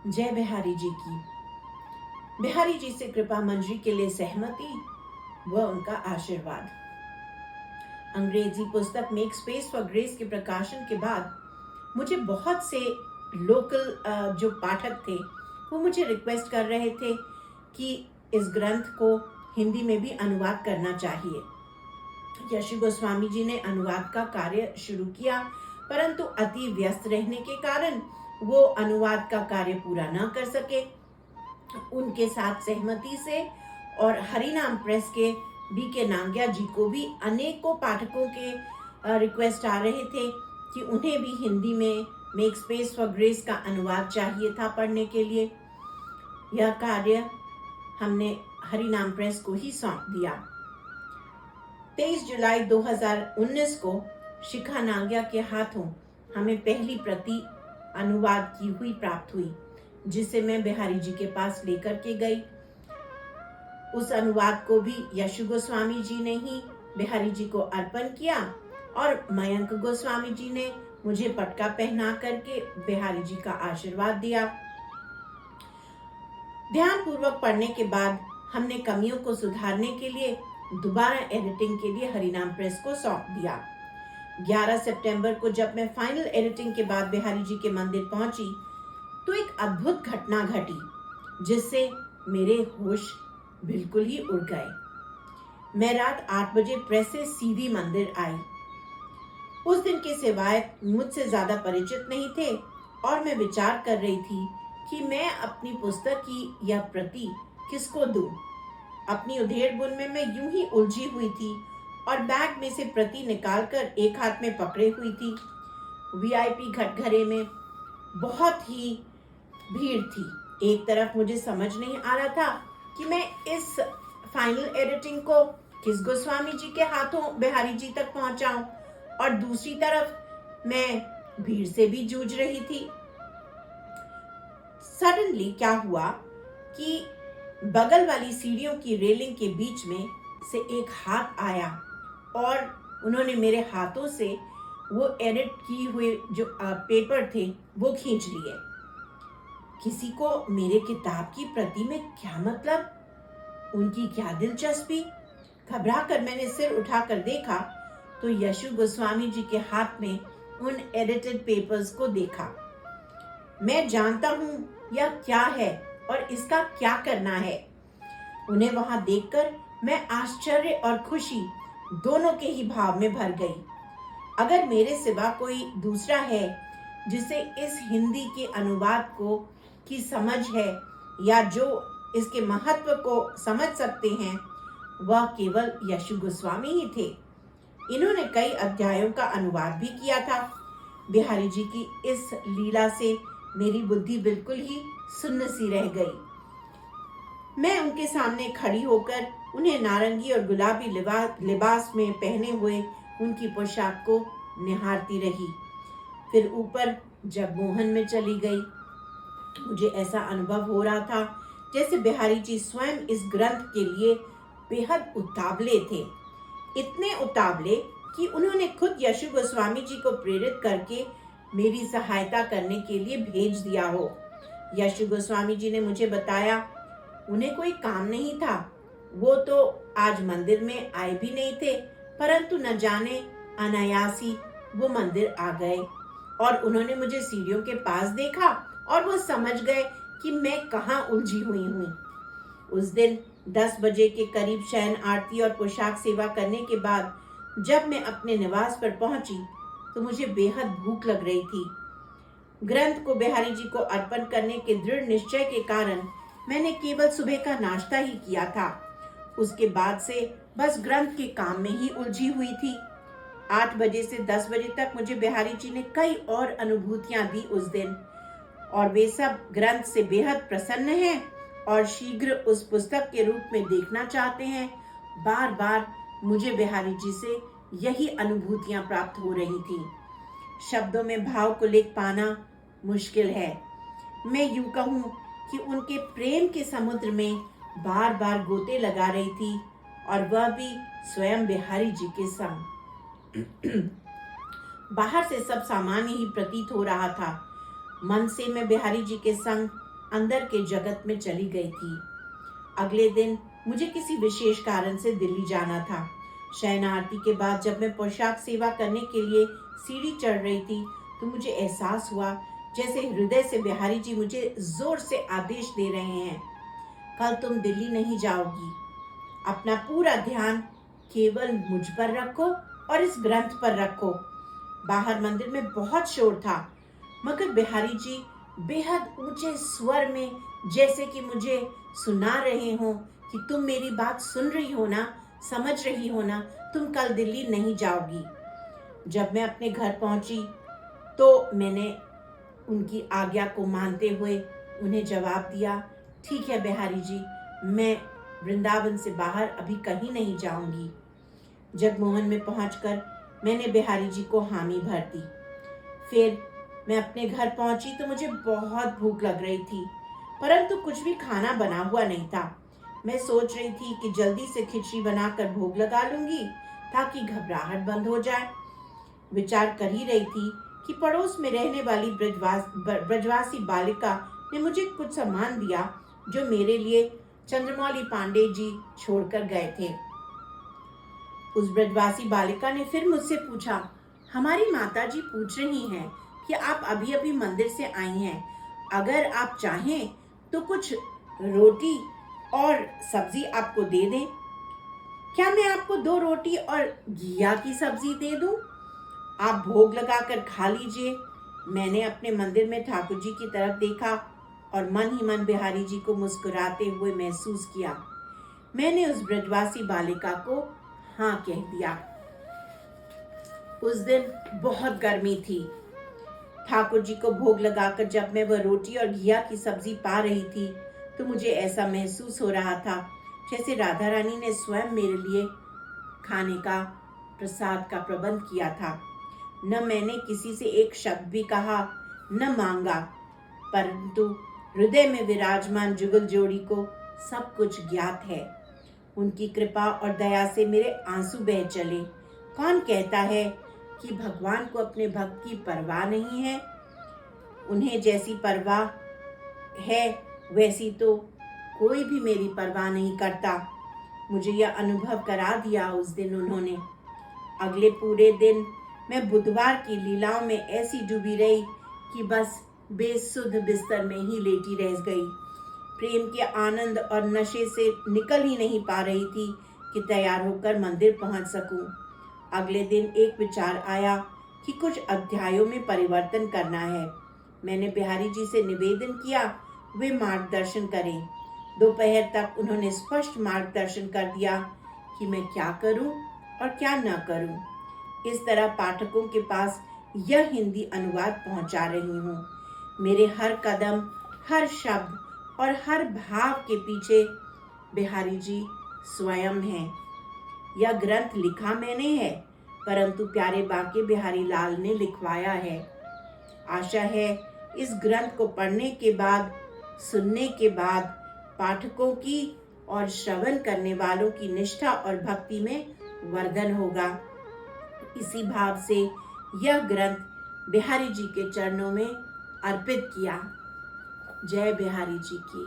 जय बिहारी जी की। बिहारी जी से कृपा मंजरी के लिए सहमति व उनका आशीर्वाद। अंग्रेजी पुस्तक मेक स्पेस फॉर ग्रेस के प्रकाशन के बाद मुझे बहुत से लोकल जो पाठक थे वो मुझे रिक्वेस्ट कर रहे थे कि इस ग्रंथ को हिंदी में भी अनुवाद करना चाहिए। यशु गोस्वामी जी ने अनुवाद का कार्य शुरू किया, परंतु अति व्यस्त रहने के कारण वो अनुवाद का कार्य पूरा न कर सके। उनके साथ सहमति से और हरिनाम प्रेस के बीके नांग्या जी को भी अनेकों पाठकों के रिक्वेस्ट आ रहे थे कि उन्हें भी हिंदी में मेक स्पेस फॉर ग्रेस का अनुवाद चाहिए था पढ़ने के लिए। यह कार्य हमने हरिनाम प्रेस को ही सौंप दिया। 23 जुलाई 2019 को शिखा नांग्या के हाथों हमें पहली प्रति अनुवाद की हुई प्राप्त हुई, जिसे मैं बिहारी जी के पास लेकर के गई। उस अनुवाद को भी यशु गोस्वामी जी ने ही बिहारी जी को अर्पण किया और मयंक गोस्वामी जी ने मुझे पटका पहना करके बिहारी जी का आशीर्वाद दिया। ध्यान पूर्वक पढ़ने के बाद हमने कमियों को सुधारने के लिए दोबारा एडिटिंग के लिए हरिनाम प्रेस को सौंप दिया। 11 सितंबर को जब मैं फाइनल एडिटिंग के बाद बिहारी जी के मंदिर पहुंची तो एक अद्भुत घटना घटी, जिससे मेरे होश बिल्कुल ही उड़ गए। मैं रात 8 बजे प्रेस से सीधी मंदिर आई। उस दिन के सिवाय मुझसे ज्यादा परिचित नहीं थे और मैं विचार कर रही थी कि मैं अपनी पुस्तक की यह प्रति किसको दूं। अपनी उधेड़-बुन में मैं यूं ही उलझी हुई थी और बैग में से प्रति निकालकर एक हाथ में पकड़े हुई थी। वीआईपी घटघरे में बहुत ही भीड़ थी। एक तरफ मुझे समझ नहीं आ रहा था कि मैं इस फाइनल एडिटिंग को किस गोस्वामी जी के हाथों बिहारी जी तक पहुंचाऊं, और दूसरी तरफ मैं भीड़ से भी जूझ रही थी। सडनली क्या हुआ कि बगल वाली सीढ़ियों की रेलिंग के बीच में से एक हाथ आया और उन्होंने मेरे हाथों से वो एडिट किए हुए जो पेपर थे वो खींच लिए। किसी को मेरे किताब की प्रति में क्या मतलब, उनकी क्या दिलचस्पी। घबरा कर मैंने सिर उठाकर देखा तो यशु गोस्वामी जी के हाथ में उन एडिटेड पेपर्स को देखा। मैं जानता हूं यह क्या है और इसका क्या करना है। उन्हें वहां देखकर मैं आश्चर्य और खुशी दोनों के ही भाव में भर गई। अगर मेरे सिवा कोई दूसरा है जिसे इस हिंदी के अनुवाद को की समझ है या जो इसके महत्व को समझ सकते हैं, वह केवल यशु गोस्वामी ही थे। इन्होंने कई अध्यायों का अनुवाद भी किया था। बिहारी जी की इस लीला से मेरी बुद्धि बिल्कुल ही सुन्न सी रह गई। मैं उनके सामने खड़ी होकर उन्हें नारंगी और गुलाबी लिबास में पहने हुए उनकी पोशाक को निहारती रही। फिर ऊपर जगमोहन में चली गई। मुझे ऐसा अनुभव हो रहा था जैसे बिहारी जी स्वयं इस ग्रंथ के लिए बेहद उतावले थे। इतने उतावले कि उन्होंने खुद यशु गोस्वामी जी को प्रेरित करके मेरी सहायता करने के लिए भेज दिया हो। यशु गोस्वामी जी ने मुझे बताया उन्हें कोई काम नहीं था। वो तो आज मंदिर में आए भी नहीं थे, परंतु न जाने अनायासी वो मंदिर आ गए और उन्होंने मुझे सीढ़ियों के पास देखा और वो समझ गए कि मैं कहाँ उलझी हुई हूँ। उस दिन 10 बजे के करीब शयन आरती और पोशाक सेवा करने के बाद जब मैं अपने निवास पर पहुंची तो मुझे बेहद भूख लग रही थी। ग्रंथ को बिहारी जी को अर्पण करने के दृढ़ निश्चय के कारण मैंने केवल सुबह का नाश्ता ही किया था। उसके बाद से बस ग्रंथ के काम में ही उलझी हुई थी। 8 बजे से 10 बजे तक मुझे बिहारी जी ने कई और अनुभूतियां दी उस दिन, और वे सब ग्रंथ से बेहद प्रसन्न हैं और शीघ्र उस पुस्तक के रूप में देखना चाहते हैं। बार बार मुझे बिहारी जी से यही अनुभूतियां प्राप्त हो रही थी। शब्दों में भाव को लिख पाना मुश्किल है। मैं यूं कहूं कि उनके प्रेम के समुद्र में बार बार गोते लगा रही थी, और वह भी स्वयं बिहारी जी के संग। बाहर से सब सामान्य ही प्रतीत हो रहा था। मन से मैं बिहारी जी के संग अंदर के जगत में चली गई थी। अगले दिन मुझे किसी विशेष कारण से दिल्ली जाना था। शयन आरती के बाद जब मैं पोशाक सेवा करने के लिए सीढ़ी चढ़ रही थी तो मुझे एहसास हुआ जैसे हृदय से बिहारी जी मुझे जोर से आदेश दे रहे हैं, कल तुम दिल्ली नहीं जाओगी। अपना पूरा ध्यान केवल मुझ पर रखो और इस ग्रंथ पर रखो। बाहर मंदिर में बहुत शोर था, मगर बिहारी जी बेहद ऊंचे स्वर में जैसे कि मुझे सुना रहे हो कि तुम मेरी बात सुन रही हो ना, समझ रही हो ना, तुम कल दिल्ली नहीं जाओगी। जब मैं अपने घर पहुंची तो मैंने उनकी आज्ञा को मानते हुए उन्हें जवाब दिया, ठीक है बिहारी जी, मैं वृंदावन से बाहर अभी कहीं नहीं जाऊंगी। जगमोहन में पहुंचकर मैंने बिहारी जी को हामी भर दी। फिर मैं अपने घर पहुंची तो मुझे बहुत भूख लग रही थी, परंतु कुछ भी खाना बना हुआ नहीं था। मैं सोच रही थी कि जल्दी से खिचड़ी बनाकर भोग लगा लूंगी ताकि घबराहट बंद हो जाए। विचार कर ही रही थी कि पड़ोस में रहने वाली ब्रजवासी बालिका ने मुझे कुछ सामान दिया जो मेरे लिए चंद्रमौली पांडे जी छोड़कर गए थे। उस ब्रजवासी बालिका ने फिर मुझसे पूछा, हमारी माता जी पूछ रही हैं कि आप अभी अभी मंदिर से आई हैं, अगर आप चाहें तो कुछ रोटी और सब्जी आपको दे दें। क्या मैं आपको 2 रोटी और घिया की सब्जी दे दूं? आप भोग लगाकर खा लीजिए। मैंने अपने मंदिर में ठाकुर जी की तरफ देखा और मन ही मन बिहारी जी को मुस्कुराते हुए महसूस किया। मैंने उस ब्रजवासी बालिका को हाँ कह दिया। उस दिन बहुत गर्मी थी। ठाकुर जी को भोग लगाकर जब मैं वह रोटी और घिया की सब्जी पा रही थी तो मुझे ऐसा महसूस हो रहा था जैसे राधा रानी ने स्वयं मेरे लिए खाने का, प्रसाद का प्रबंध किया था। न मैंने किसी से एक शब्द भी कहा, न मांगा, परंतु हृदय में विराजमान जुगल जोड़ी को सब कुछ ज्ञात है। उनकी कृपा और दया से मेरे आंसू बह चले। कौन कहता है कि भगवान को अपने भक्त की परवाह नहीं है? उन्हें जैसी परवाह है वैसी तो कोई भी मेरी परवाह नहीं करता। मुझे यह अनुभव करा दिया उस दिन उन्होंने। अगले पूरे दिन मैं बुधवार की लीलाओं में ऐसी डूबी रही कि बस बेसुध बिस्तर में ही लेटी रह गई। प्रेम के आनंद और नशे से निकल ही नहीं पा रही थी कि तैयार होकर मंदिर पहुंच सकूं। अगले दिन एक विचार आया कि कुछ अध्यायों में परिवर्तन करना है। मैंने बिहारी जी से निवेदन किया वे मार्गदर्शन करें। दोपहर तक उन्होंने स्पष्ट मार्गदर्शन कर दिया कि मैं क्या करूं और क्या न करूं। इस तरह पाठकों के पास यह हिंदी अनुवाद पहुंचा रही हूं। मेरे हर कदम, हर शब्द और हर भाव के पीछे बिहारी जी स्वयं हैं। यह ग्रंथ लिखा मैंने है, परंतु प्यारे बांके बिहारी लाल ने लिखवाया है। आशा है इस ग्रंथ को पढ़ने के बाद, सुनने के बाद पाठकों की और श्रवण करने वालों की निष्ठा और भक्ति में वर्धन होगा। इसी भाव से यह ग्रंथ बिहारी जी के चरणों में अर्पित किया। जय बिहारी जी की।